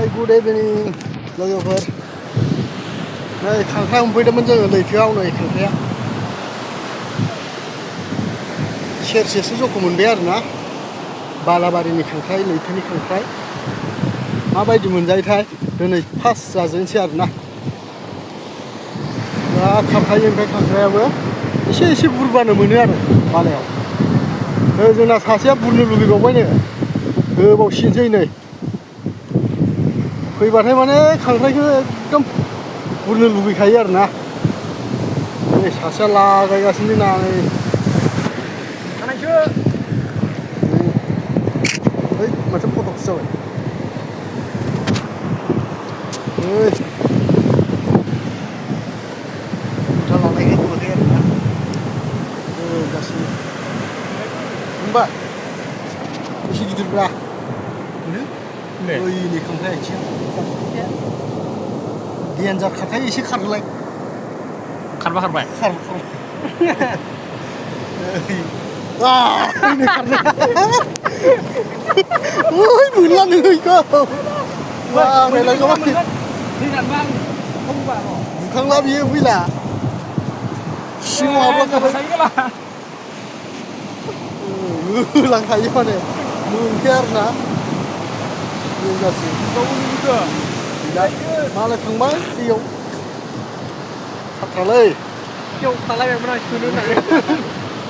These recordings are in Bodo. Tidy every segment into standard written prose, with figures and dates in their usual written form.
हाय गुड इभिनिं लोगोफोर नै खांख्राइ हमफैदोंमोन जोङो लैथोआव नै खांख्राइया सेरसेसो जख' मोनबाय आरोना बालाबारिनि खांख्राइ लैथोनि खांख्राइ माबायदि मोनजायोथाय दिनै फार्स्ट जाजेनसै आरोना बिराद खांख्राइ ओमफ्राय खांख्राइयाबो एसे बुरबानो मोनो आरो बालायाव जोंना सासेया बुरनो लुबैबावबायनो गोबावसिनसै नै फैबाथाय माने खांख्राइखौ एकदम बुरनो लुबैखायो आरोना नै सासेया लागायगासिनो जोंना नै ओइ माथो फटकसो जाबाय ओइ मुथा लानायखाय नुवाखै आरोना गासिनो होनबा बेसे गिदिरब्रा ओइनै खांख्राइ आथिं देन्जार खारखाय एसे खारहोलाय खारबाय ओइ खारदों ओइ मोनला नोंखौ बुखांला बियो फैला सिङाव हाबलांखाबाय होलांखायो माने मोनखाया आरोना मालाय थांबाय दैयाव खाथ्रालै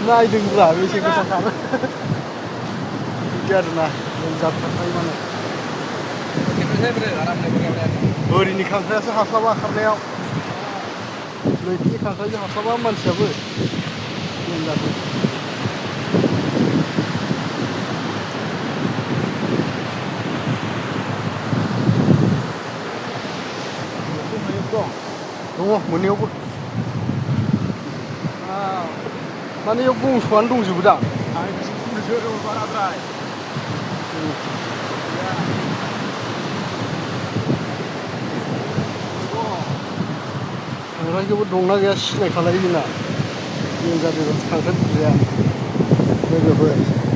नायदोंब्रा बेसे गोथाव खारो बिदि आरोना मोनजाथारखायो माने बोरिनि खांख्रायासो हास्लाबा खारनायाव लैथोनि खांख्रायजों हास्लाबा मानसियाबो मोनजाथार दङ मोननायावबो माने इयाव बंस'आनो दंजोबो दां खांख्राइखौबो दंना गैया सिनायखालायो जोंना देन्जार खांख्राइ बुरजाया लोगोफोर